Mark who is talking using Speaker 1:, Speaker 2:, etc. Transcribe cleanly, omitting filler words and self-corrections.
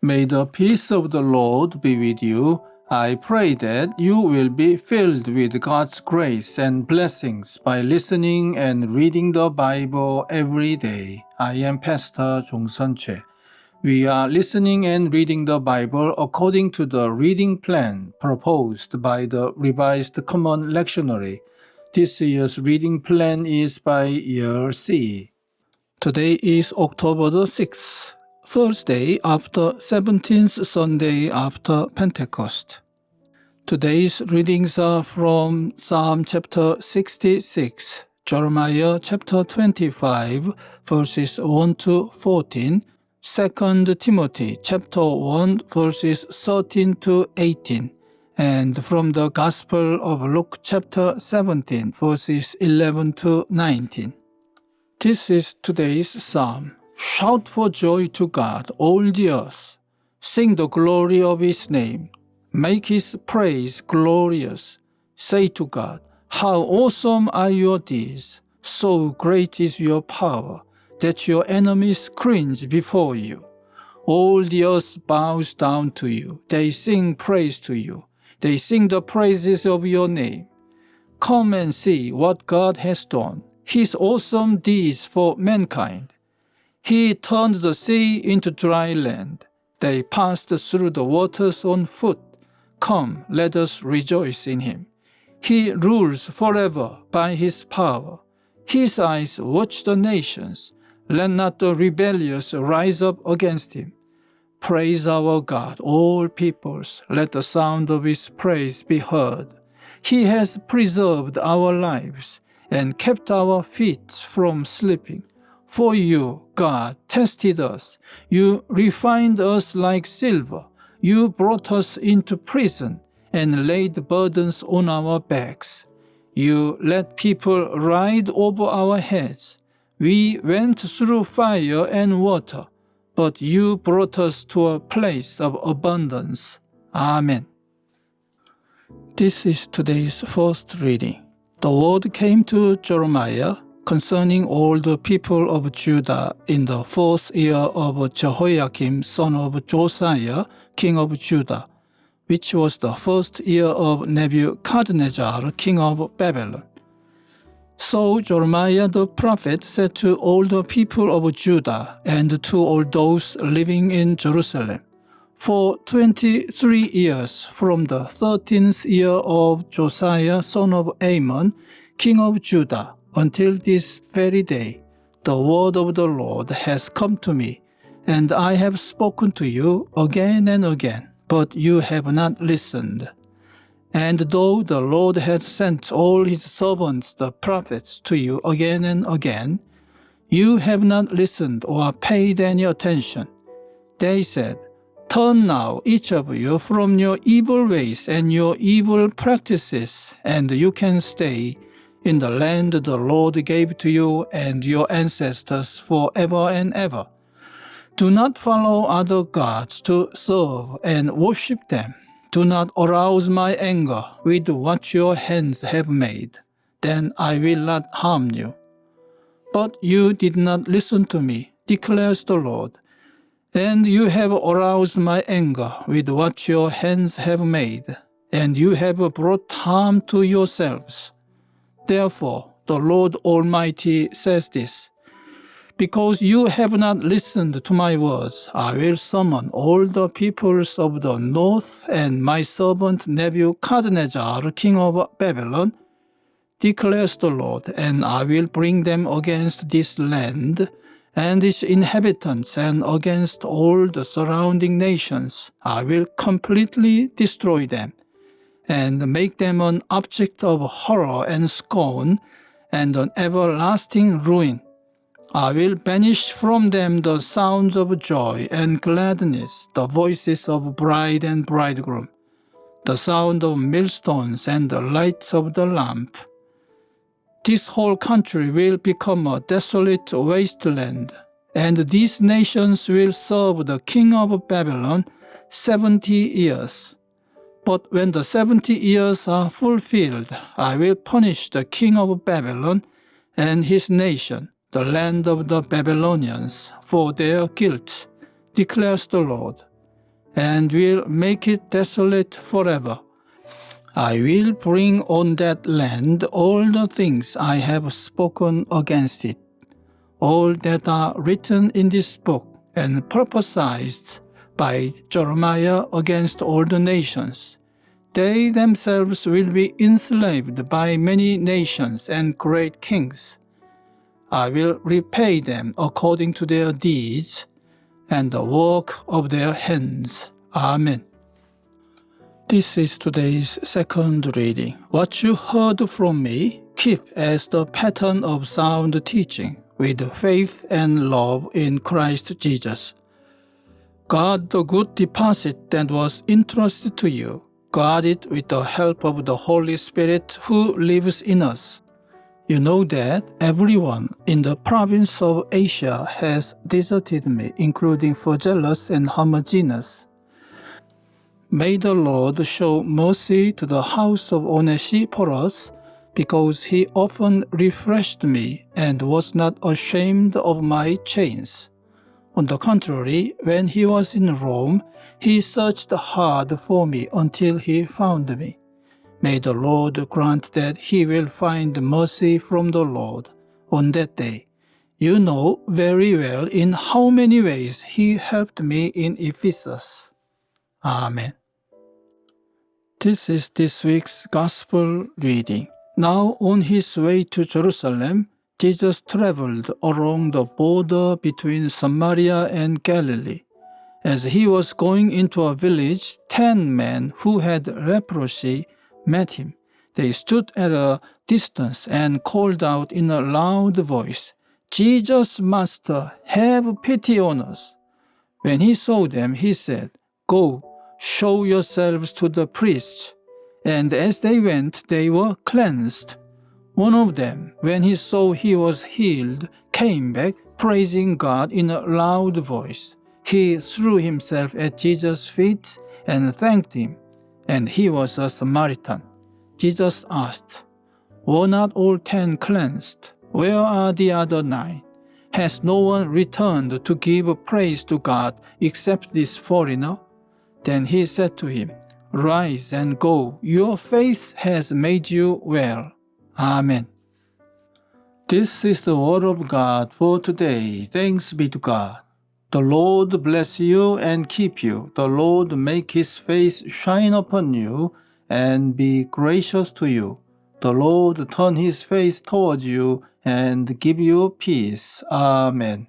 Speaker 1: May the peace of the Lord be with you. I pray that you will be filled with God's grace and blessings by listening and reading the Bible every day. I am Pastor 종선채. We are listening and reading the Bible according to the reading plan proposed by the Revised Common Lectionary. This year's reading plan is by year C. Today is October the 6th, Thursday after 17th Sunday after Pentecost. Today's readings are from Psalm chapter 66, Jeremiah chapter 25, verses 1 to 14, 2 Timothy chapter 1, verses 13 to 18, and from the Gospel of Luke chapter 17, verses 11 to 19. This is today's psalm. Shout for joy to God, all the earth. Sing the glory of His name. Make His praise glorious. Say to God, how awesome are your deeds. So great is your power that your enemies cringe before you. All the earth bows down to you. They sing praise to you. They sing the praises of your name. Come and see what God has done. His awesome deeds for mankind. He turned the sea into dry land. They passed through the waters on foot. Come, let us rejoice in Him. He rules forever by His power. His eyes watch the nations. Let not the rebellious rise up against Him. Praise our God, all peoples. Let the sound of His praise be heard. He has preserved our lives and kept our feet from slipping. For you, God, tested us. You refined us like silver. You brought us into prison and laid burdens on our backs. You let people ride over our heads. We went through fire and water, but you brought us to a place of abundance. Amen. This is today's first reading. The word came to Jeremiah concerning all the people of Judah in the 4th year of Jehoiakim son of Josiah, king of Judah, which was the 1st year of Nebuchadnezzar, king of Babylon. So Jeremiah the prophet said to all the people of Judah and to all those living in Jerusalem, for 23 years, from the 13th year of Josiah son of Amon, king of Judah, until this very day, the word of the Lord has come to me, and I have spoken to you again and again, but you have not listened. And though the Lord has sent all His servants the prophets to you again and again, you have not listened or paid any attention. They said, turn now, each of you, from your evil ways and your evil practices, and you can stay in the land the Lord gave to you and your ancestors forever and ever. Do not follow other gods to serve and worship them. Do not arouse my anger with what your hands have made. Then I will not harm you. But you did not listen to me, declares the Lord. And you have aroused my anger with what your hands have made, and you have brought harm to yourselves. Therefore, the Lord Almighty says this, because you have not listened to my words, I will summon all the peoples of the north and my servant Nebuchadnezzar, king of Babylon, declares the Lord, and I will bring them against this land and its inhabitants, and against all the surrounding nations. I will completely destroy them, and make them an object of horror and scorn, and an everlasting ruin. I will banish from them the sounds of joy and gladness, the voices of bride and bridegroom, the sound of millstones and the light of the lamp. This whole country will become a desolate wasteland, and these nations will serve the king of Babylon 70 years. But when the 70 years are fulfilled, I will punish the king of Babylon and his nation, the land of the Babylonians, for their guilt, declares the Lord. and will make it desolate forever. I will bring on that land all the things I have spoken against it, all that are written in this book and prophesied by Jeremiah against all the nations. They themselves will be enslaved by many nations and great kings. I will repay them according to their deeds and the work of their hands. Amen. This is today's second reading. What you heard from me, keep as the pattern of sound teaching, with faith and love in Christ Jesus. Guard the good deposit that was entrusted to you. Guard it with the help of the Holy Spirit who lives in us. You know that everyone in the province of Asia has deserted me, including Phygellus and Hermogenes. May the Lord show mercy to the house of Onesiphorus, because he often refreshed me and was not ashamed of my chains. On the contrary, when he was in Rome, he searched hard for me until he found me. May the Lord grant that he will find mercy from the Lord on that day. You know very well in how many ways he helped me in Ephesus. Amen. This is this week's Gospel reading. Now on his way to Jerusalem, Jesus traveled along the border between Samaria and Galilee. As he was going into a village, 10 men who had leprosy met him. They stood at a distance and called out in a loud voice, "Jesus, Master, have pity on us." When he saw them, he said, "Go, show yourselves to the priests." And as they went, they were cleansed. One of them, when he saw he was healed, came back, praising God in a loud voice. He threw himself at Jesus' feet and thanked him, and he was a Samaritan. Jesus asked, "Were not all 10 cleansed? Where are the other 9? Has no one returned to give praise to God except this foreigner?" Then he said to him, "Rise and go. Your faith has made you well." Amen. This is the word of God for today. Thanks be to God. The Lord bless you and keep you. The Lord make his face shine upon you and be gracious to you. The Lord turn his face towards you and give you peace. Amen.